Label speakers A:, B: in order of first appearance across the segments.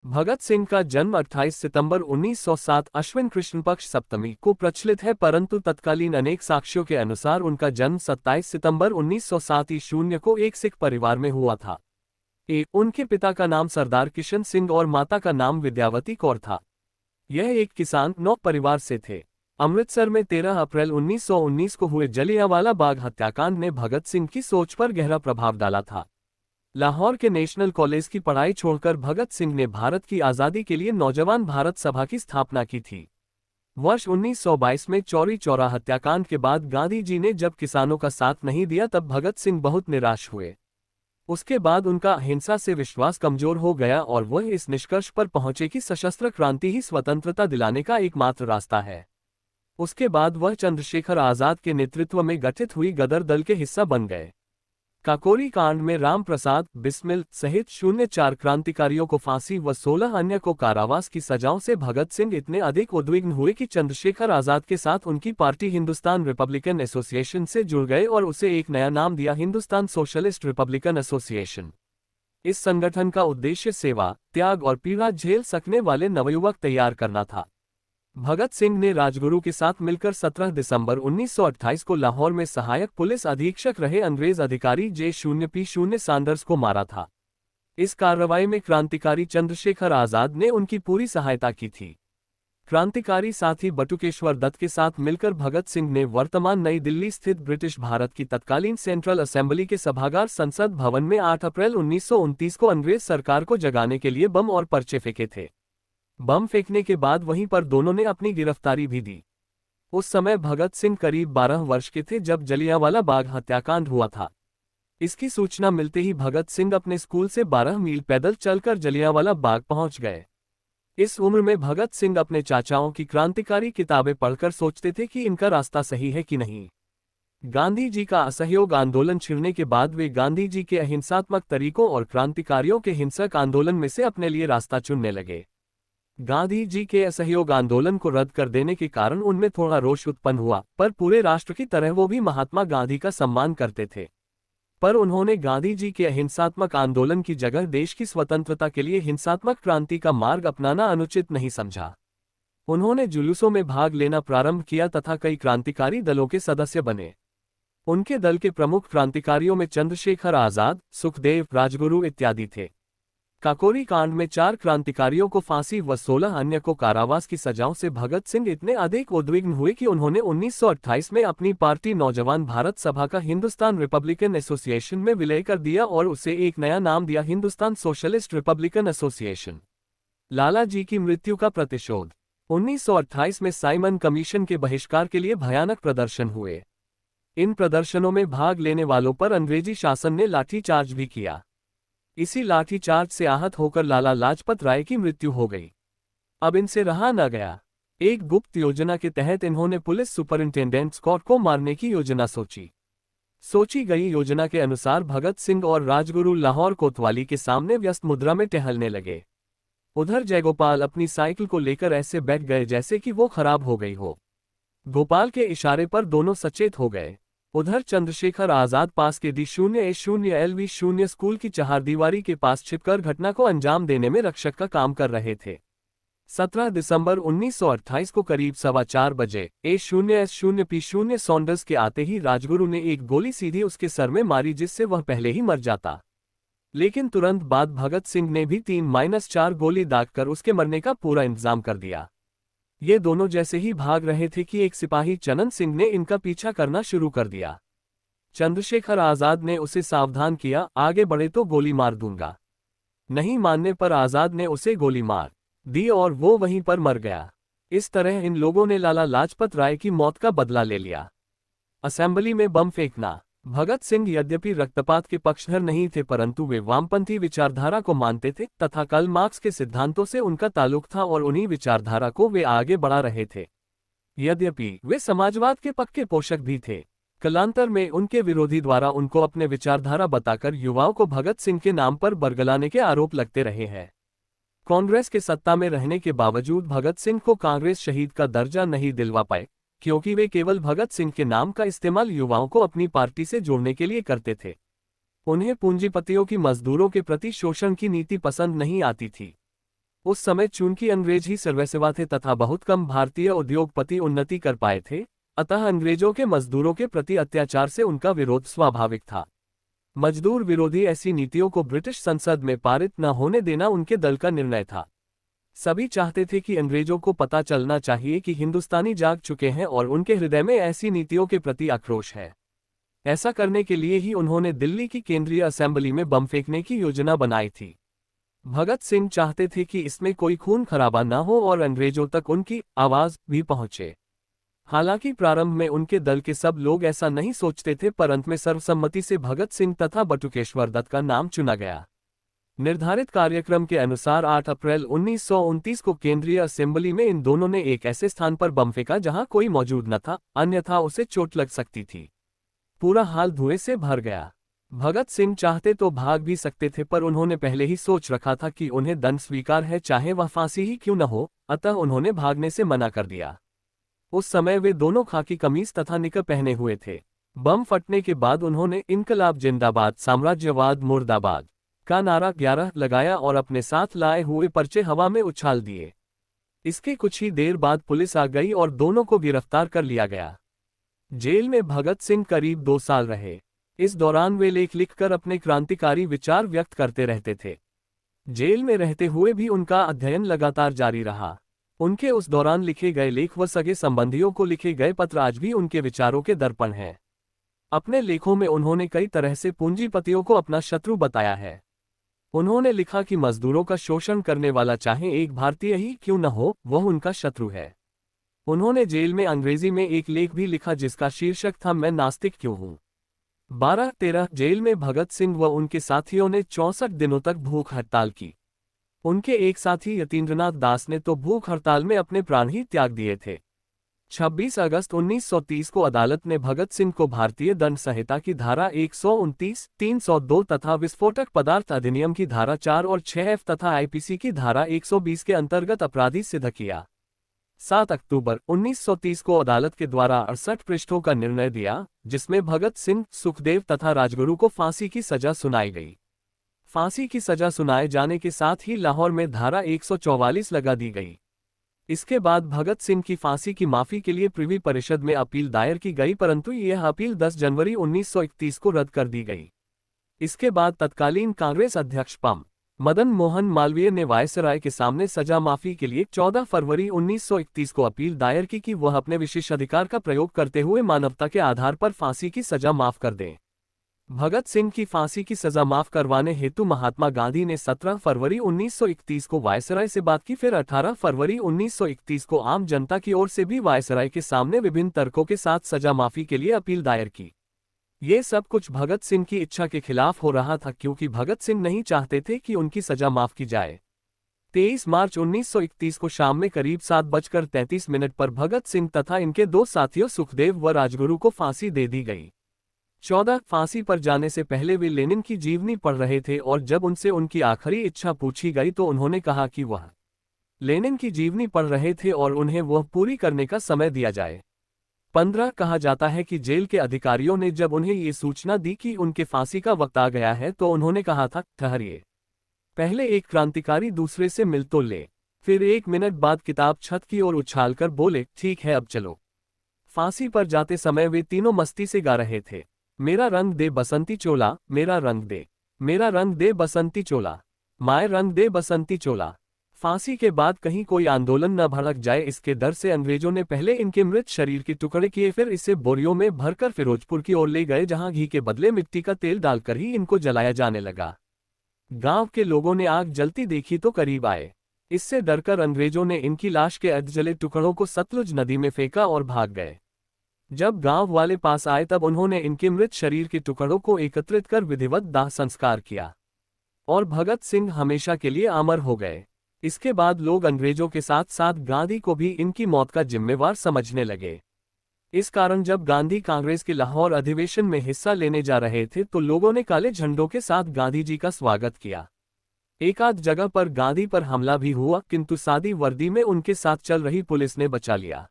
A: भगत सिंह का जन्म 28 सितंबर 1907 अश्विन कृष्ण पक्ष सप्तमी को प्रचलित है, परंतु तत्कालीन अनेक साक्ष्यों के अनुसार उनका जन्म 27 सितंबर 1907 ईशून्य को एक सिख परिवार में हुआ था। उनके पिता का नाम सरदार किशन सिंह और माता का नाम विद्यावती कौर था। यह एक किसान नौक परिवार से थे। अमृतसर में 13 अप्रैल 1919 को हुए जलियांवाला बाग हत्याकांड ने भगत सिंह की सोच पर गहरा प्रभाव डाला था। लाहौर के नेशनल कॉलेज की पढ़ाई छोड़कर भगत सिंह ने भारत की आज़ादी के लिए नौजवान भारत सभा की स्थापना की थी। वर्ष 1922 में चौरी चौरा हत्याकांड के बाद गांधी जी ने जब किसानों का साथ नहीं दिया, तब भगत सिंह बहुत निराश हुए। उसके बाद उनका अहिंसा से विश्वास कमजोर हो गया और वह इस निष्कर्ष पर पहुंचे कि सशस्त्र क्रांति ही स्वतंत्रता दिलाने का एकमात्र रास्ता है। उसके बाद वह चंद्रशेखर आजाद के नेतृत्व में गठित हुई गदर दल के हिस्सा बन गए। काकोरी कांड में राम प्रसाद बिस्मिल सहित 04 क्रांतिकारियों को फांसी व 16 अन्य को कारावास की सजाओं से भगत सिंह इतने अधिक उद्विग्न हुए कि चंद्रशेखर आजाद के साथ उनकी पार्टी हिंदुस्तान रिपब्लिकन एसोसिएशन से जुड़ गए और उसे एक नया नाम दिया, हिंदुस्तान सोशलिस्ट रिपब्लिकन एसोसिएशन। इस संगठन का उद्देश्य सेवा, त्याग और पीड़ा झेल सकने वाले नवयुवक तैयार करना था। भगत सिंह ने राजगुरु के साथ मिलकर 17 दिसंबर 1928 को लाहौर में सहायक पुलिस अधीक्षक रहे अंग्रेज अधिकारी J0P0 सैंडर्स को मारा था। इस कार्रवाई में क्रांतिकारी चंद्रशेखर आजाद ने उनकी पूरी सहायता की थी। क्रांतिकारी साथी बटुकेश्वर दत्त के साथ मिलकर भगत सिंह ने वर्तमान नई दिल्ली स्थित ब्रिटिश भारत की तत्कालीन सेंट्रल असेंबली के सभागार संसद भवन में 8 अप्रैल 1929 को अंग्रेज सरकार को जगाने के लिए बम और पर्चे फेंके थे। बम फेंकने के बाद वहीं पर दोनों ने अपनी गिरफ्तारी भी दी। उस समय भगत सिंह करीब 12 वर्ष के थे जब जलियांवाला बाग हत्याकांड हुआ था। इसकी सूचना मिलते ही भगत सिंह अपने स्कूल से 12 मील पैदल चलकर जलियांवाला बाग पहुंच गए। इस उम्र में भगत सिंह अपने चाचाओं की क्रांतिकारी किताबें पढ़कर सोचते थे कि इनका रास्ता सही है कि नहीं। गांधी जी का असहयोग आंदोलन छिड़ने के बाद वे गांधी जी के अहिंसात्मक तरीकों और क्रांतिकारियों के हिंसक आंदोलन में से अपने लिए रास्ता चुनने लगे। गांधी जी के असहयोग आंदोलन को रद्द कर देने के कारण उनमें थोड़ा रोष उत्पन्न हुआ, पर पूरे राष्ट्र की तरह वो भी महात्मा गांधी का सम्मान करते थे। पर उन्होंने गांधी जी के अहिंसात्मक आंदोलन की जगह देश की स्वतंत्रता के लिए हिंसात्मक क्रांति का मार्ग अपनाना अनुचित नहीं समझा। उन्होंने जुलूसों में भाग लेना प्रारंभ किया तथा कई क्रांतिकारी दलों के सदस्य बने। उनके दल के प्रमुख क्रांतिकारियों में चंद्रशेखर आजाद, सुखदेव, राजगुरु इत्यादि थे। काकोरी कांड में 4 क्रांतिकारियों को फांसी व 16 अन्य को कारावास की सजाओं से भगत सिंह इतने अधिक उद्विग्न हुए कि उन्होंने 1928 में अपनी पार्टी नौजवान भारत सभा का हिंदुस्तान रिपब्लिकन एसोसिएशन में विलय कर दिया और उसे एक नया नाम दिया, हिंदुस्तान सोशलिस्ट रिपब्लिकन एसोसिएशन। लाला जी की मृत्यु का प्रतिशोध। 1928 में साइमन कमीशन के बहिष्कार के लिए भयानक प्रदर्शन हुए। इन प्रदर्शनों में भाग लेने वालों पर अंग्रेजी शासन ने लाठीचार्ज भी किया। इसी लाठीचार्ज से आहत होकर लाला लाजपत राय की मृत्यु हो गई। अब इनसे रहा न गया। एक गुप्त योजना के तहत इन्होंने पुलिस सुपरिंटेंडेंट स्कॉट को मारने की योजना सोची गई योजना के अनुसार भगत सिंह और राजगुरु लाहौर कोतवाली के सामने व्यस्त मुद्रा में टहलने लगे। उधर जयगोपाल अपनी साइकिल को लेकर ऐसे बैठ गए जैसे कि वो खराब हो गई हो। गोपाल के इशारे पर दोनों सचेत हो गए। उधर चंद्रशेखर आजाद पास के D0A0LV0 स्कूल की चहारदीवारी के पास छिपकर घटना को अंजाम देने में रक्षक का काम कर रहे थे। 17 दिसंबर 1928 को करीब 4:15 बजे A0S0P0 सॉन्डर्स के आते ही राजगुरु ने एक गोली सीधी उसके सर में मारी, जिससे वह पहले ही मर जाता। लेकिन तुरंत बाद भगत सिंह ने भी 3-4 गोली दागकर उसके मरने का पूरा इंतजाम कर दिया। ये दोनों जैसे ही भाग रहे थे कि एक सिपाही चनन सिंह ने इनका पीछा करना शुरू कर दिया। चंद्रशेखर आजाद ने उसे सावधान किया, आगे बढ़े तो गोली मार दूंगा। नहीं मानने पर आजाद ने उसे गोली मार दी और वो वहीं पर मर गया। इस तरह इन लोगों ने लाला लाजपत राय की मौत का बदला ले लिया। असेंबली में बम फेंकना। भगत सिंह यद्यपि रक्तपात के पक्षधर नहीं थे, परंतु वे वामपंथी विचारधारा को मानते थे तथा कार्ल मार्क्स के सिद्धांतों से उनका ताल्लुक था और उन्हीं विचारधारा को वे आगे बढ़ा रहे थे। यद्यपि वे समाजवाद के पक्के पोषक भी थे, कालांतर में उनके विरोधी द्वारा उनको अपने विचारधारा बताकर युवाओं को भगत सिंह के नाम पर बरगलाने के आरोप लगते रहे हैं। कांग्रेस के सत्ता में रहने के बावजूद भगत सिंह को कांग्रेस शहीद का दर्जा नहीं दिलवा पाए, क्योंकि वे केवल भगत सिंह के नाम का इस्तेमाल युवाओं को अपनी पार्टी से जोड़ने के लिए करते थे। उन्हें पूंजीपतियों की मजदूरों के प्रति शोषण की नीति पसंद नहीं आती थी। उस समय चूंकि अंग्रेज ही सर्वसेवा थे तथा बहुत कम भारतीय उद्योगपति उन्नति कर पाए थे, अतः अंग्रेजों के मजदूरों के प्रति अत्याचार से उनका विरोध स्वाभाविक था। मजदूर विरोधी ऐसी नीतियों को ब्रिटिश संसद में पारित न होने देना उनके दल का निर्णय था। सभी चाहते थे कि अंग्रेजों को पता चलना चाहिए कि हिंदुस्तानी जाग चुके हैं और उनके हृदय में ऐसी नीतियों के प्रति आक्रोश है। ऐसा करने के लिए ही उन्होंने दिल्ली की केंद्रीय असेंबली में बम फेंकने की योजना बनाई थी। भगत सिंह चाहते थे कि इसमें कोई खून खराबा न हो और अंग्रेजों तक उनकी आवाज भी पहुंचे। हालांकि प्रारंभ में उनके दल के सब लोग ऐसा नहीं सोचते थे, पर अंत में सर्वसम्मति से भगत सिंह तथा बटुकेश्वर दत्त का नाम चुना गया। निर्धारित कार्यक्रम के अनुसार 8 अप्रैल 1929 को केंद्रीय असेंबली में इन दोनों ने एक ऐसे स्थान पर बम फेंका जहां कोई मौजूद न था, अन्यथा उसे चोट लग सकती थी। पूरा हाल धुएं से भर गया। भगत सिंह चाहते तो भाग भी सकते थे, पर उन्होंने पहले ही सोच रखा था कि उन्हें दंड स्वीकार है, चाहे वह फांसी ही क्यों न हो, अतः उन्होंने भागने से मना कर दिया। उस समय वे दोनों खाकी कमीज तथा निकर पहने हुए थे। बम फटने के बाद उन्होंने इनकलाब जिंदाबाद, साम्राज्यवाद मुर्दाबाद का नारा 11 लगाया और अपने साथ लाए हुए पर्चे हवा में उछाल दिए। इसके कुछ ही देर बाद पुलिस आ गई और दोनों को गिरफ्तार कर लिया गया। जेल में भगत सिंह करीब 2 साल रहे। इस दौरान वे लेख लिखकर अपने क्रांतिकारी विचार व्यक्त करते रहते थे। जेल में रहते हुए भी उनका अध्ययन लगातार जारी रहा। उनके उस दौरान लिखे गए लेख व सगे संबंधियों को लिखे गए पत्र आज भी उनके विचारों के दर्पण हैं। अपने लेखों में उन्होंने कई तरह से पूंजीपतियों को अपना शत्रु बताया है। उन्होंने लिखा कि मजदूरों का शोषण करने वाला चाहे एक भारतीय ही क्यों न हो, वह उनका शत्रु है। उन्होंने जेल में अंग्रेजी में एक लेख भी लिखा जिसका शीर्षक था मैं नास्तिक क्यों हूं। 12-13 जेल में भगत सिंह व उनके साथियों ने 64 दिनों तक भूख हड़ताल की। उनके एक साथी यतीन्द्रनाथ दास ने तो भूख हड़ताल में अपने प्राण ही त्याग दिए थे। 26 अगस्त 1930 को अदालत ने भगत सिंह को भारतीय दंड संहिता की धारा 129, 302 तथा विस्फोटक पदार्थ अधिनियम की धारा 4 और 6F तथा आईपीसी की धारा 120 के अंतर्गत अपराधी सिद्ध किया। 7 अक्टूबर 1930 को अदालत के द्वारा 68 पृष्ठों का निर्णय दिया, जिसमें भगत सिंह, सुखदेव तथा राजगुरु को फांसी की सजा सुनाई गई। फांसी की सजा सुनाए जाने के साथ ही लाहौर में धारा 144 लगा दी गई। इसके बाद भगत सिंह की फांसी की माफी के लिए प्रिवी परिषद में अपील दायर की गई, परंतु यह अपील 10 जनवरी 1931 को रद्द कर दी गई। इसके बाद तत्कालीन कांग्रेस अध्यक्ष पं. मदन मोहन मालवीय ने वायसराय के सामने सजा माफी के लिए 14 फरवरी 1931 को अपील दायर की कि वह अपने विशेषाधिकार का प्रयोग करते हुए मानवता के आधार पर फांसी की सजा माफ कर दें। भगत सिंह की फांसी की सजा माफ करवाने हेतु महात्मा गांधी ने 17 फरवरी 1931 को वायसराय से बात की। फिर 18 फरवरी 1931 को आम जनता की ओर से भी वायसराय के सामने विभिन्न तर्कों के साथ सजा माफी के लिए अपील दायर की। ये सब कुछ भगत सिंह की इच्छा के खिलाफ हो रहा था, क्योंकि भगत सिंह नहीं चाहते थे कि उनकी सजा माफ की जाए। 23 मार्च 1931 को शाम में करीब 7:33 पर भगत सिंह तथा इनके 2 साथियों सुखदेव व राजगुरु को फांसी दे दी गई। 14 फांसी पर जाने से पहले वे लेनिन की जीवनी पढ़ रहे थे और जब उनसे उनकी आखिरी इच्छा पूछी गई तो उन्होंने कहा कि वह लेनिन की जीवनी पढ़ रहे थे और उन्हें वह पूरी करने का समय दिया जाए। 15 कहा जाता है कि जेल के अधिकारियों ने जब उन्हें ये सूचना दी कि उनके फांसी का वक्त आ गया है तो उन्होंने कहा था, ठहरिए, पहले एक क्रांतिकारी दूसरे से मिल तो ले। फिर 1 मिनट बाद किताब छत की ओर उछालकर बोले, ठीक है अब चलो। फांसी पर जाते समय वे तीनों मस्ती से गा रहे थे, मेरा रंग दे बसंती चोला, मेरा रंग दे, मेरा रंग दे बसंती चोला, माए रंग दे बसंती चोला। फांसी के बाद कहीं कोई आंदोलन न भड़क जाए, इसके डर से अंग्रेजों ने पहले इनके मृत शरीर के टुकड़े किए, फिर इसे बोरियों में भरकर फिरोजपुर की ओर ले गए, जहां घी के बदले मिट्टी का तेल डालकर ही इनको जलाया जाने लगा। गांव के लोगों ने आग जलती देखी तो करीब आए। इससे डरकर अंग्रेजों ने इनकी लाश के अर्धजले टुकड़ों को सतलुज नदी में फेंका और भाग गए। जब गांव वाले पास आए तब उन्होंने इनके मृत शरीर के टुकड़ों को एकत्रित कर विधिवत दाह संस्कार किया और भगत सिंह हमेशा के लिए अमर हो गए। इसके बाद लोग अंग्रेजों के साथ साथ गांधी को भी इनकी मौत का जिम्मेवार समझने लगे। इस कारण जब गांधी कांग्रेस के लाहौर अधिवेशन में हिस्सा लेने जा रहे थे तो लोगों ने काले झंडों के साथ गांधी जी का स्वागत किया। एक आध जगह पर गांधी पर हमला भी हुआ, किंतु सादी वर्दी में उनके साथ चल रही पुलिस ने बचा लिया।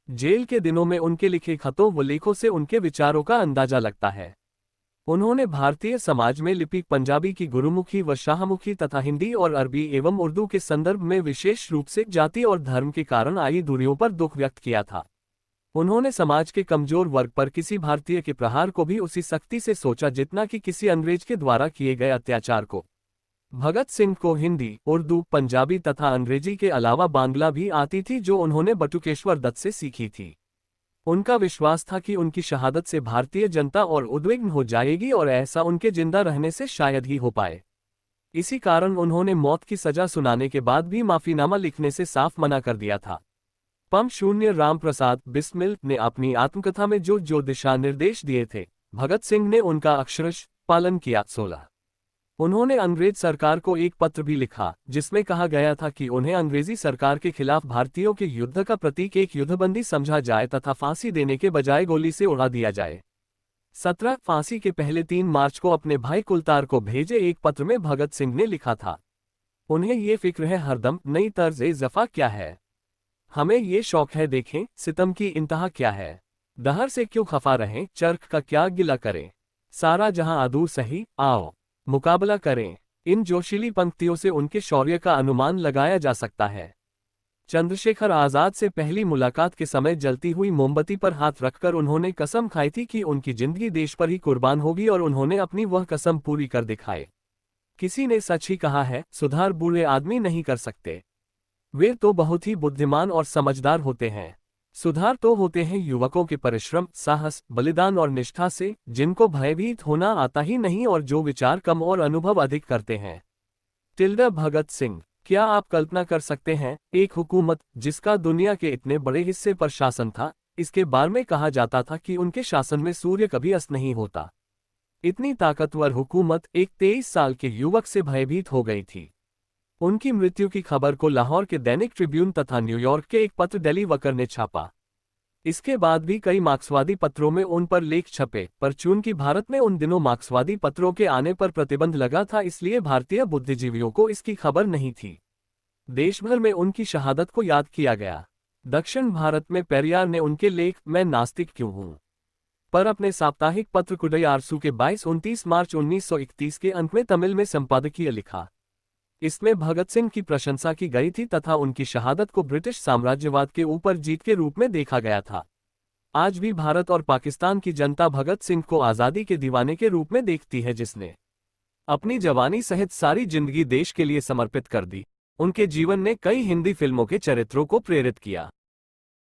A: जेल के दिनों में उनके लिखे खतों व लेखों से उनके विचारों का अंदाजा लगता है। उन्होंने भारतीय समाज में लिपि पंजाबी की गुरुमुखी व शाहमुखी तथा हिंदी और अरबी एवं उर्दू के संदर्भ में विशेष रूप से जाति और धर्म के कारण आई दूरियों पर दुख व्यक्त किया था। उन्होंने समाज के कमजोर वर्ग पर किसी भारतीय के प्रहार को भी उसी सख्ती से सोचा जितना कि किसी अंग्रेज के द्वारा किए गए अत्याचार को। भगत सिंह को हिंदी, उर्दू, पंजाबी तथा अंग्रेजी के अलावा बांग्ला भी आती थी, जो उन्होंने बटुकेश्वर दत्त से सीखी थी। उनका विश्वास था कि उनकी शहादत से भारतीय जनता और उद्विग्न हो जाएगी और ऐसा उनके जिंदा रहने से शायद ही हो पाए। इसी कारण उन्होंने मौत की सजा सुनाने के बाद भी माफीनामा लिखने से साफ मना कर दिया था। पं. राम प्रसाद बिस्मिल ने अपनी आत्मकथा में जो दिशा निर्देश दिए थे, भगत सिंह ने उनका अक्षरश पालन किया। 16 उन्होंने अंग्रेज सरकार को एक पत्र भी लिखा जिसमें कहा गया था कि उन्हें अंग्रेजी सरकार के खिलाफ भारतीयों के युद्ध का प्रतीक एक युद्धबंदी समझा जाए तथा फांसी देने के बजाय गोली से उड़ा दिया जाए। 17 फांसी के पहले 3 मार्च को अपने भाई कुलतार को भेजे एक पत्र में भगत सिंह ने लिखा था, उन्हें ये फिक्र है हरदम नई तर्ज-ए-ज़फ़ा क्या है, हमें ये शौक है देखें सितम की इंतहा क्या है, दहर से क्यों खफा रहें, चरख का क्या गिला करें, सारा जहां आदू सही आओ मुकाबला करें। इन जोशीली पंक्तियों से उनके शौर्य का अनुमान लगाया जा सकता है। चंद्रशेखर आजाद से पहली मुलाकात के समय जलती हुई मोमबत्ती पर हाथ रखकर उन्होंने कसम खाई थी कि उनकी जिंदगी देश पर ही कुर्बान होगी और उन्होंने अपनी वह कसम पूरी कर दिखाए। किसी ने सच ही कहा है, सुधार बूढ़े आदमी नहीं कर सकते, वे तो बहुत ही बुद्धिमान और समझदार होते हैं। सुधार तो होते हैं युवकों के परिश्रम, साहस, बलिदान और निष्ठा से, जिनको भयभीत होना आता ही नहीं और जो विचार कम और अनुभव अधिक करते हैं। भगत सिंह, क्या आप कल्पना कर सकते हैं, एक हुकूमत जिसका दुनिया के इतने बड़े हिस्से पर शासन था, इसके बारे में कहा जाता था कि उनके शासन में सूर्य कभी अस्त नहीं होता। इतनी ताकतवर हुकूमत एक 23 साल के युवक से भयभीत हो गई थी। उनकी मृत्यु की खबर को लाहौर के दैनिक ट्रिब्यून तथा न्यूयॉर्क के एक पत्र डेली वर्कर ने छापा। इसके बाद भी कई मार्क्सवादी पत्रों में उन पर लेख छपे, पर चूंकि भारत में उन दिनों मार्क्सवादी पत्रों के आने पर प्रतिबंध लगा था, इसलिए भारतीय बुद्धिजीवियों को इसकी खबर नहीं थी। देश भर में उनकी शहादत को याद किया गया। दक्षिण भारत में पेरियार ने उनके लेख मैं नास्तिक क्यों हूं पर अपने साप्ताहिक पत्र कुडई आरसू के 22-29 मार्च 1931 के अंत में तमिल में संपादकीय लिखा। इसमें भगत सिंह की प्रशंसा की गई थी तथा उनकी शहादत को ब्रिटिश साम्राज्यवाद के ऊपर जीत के रूप में देखा गया था। आज भी भारत और पाकिस्तान की जनता भगत सिंह को आज़ादी के दीवाने के रूप में देखती है, जिसने अपनी जवानी सहित सारी जिंदगी देश के लिए समर्पित कर दी। उनके जीवन ने कई हिंदी फिल्मों के चरित्रों को प्रेरित किया।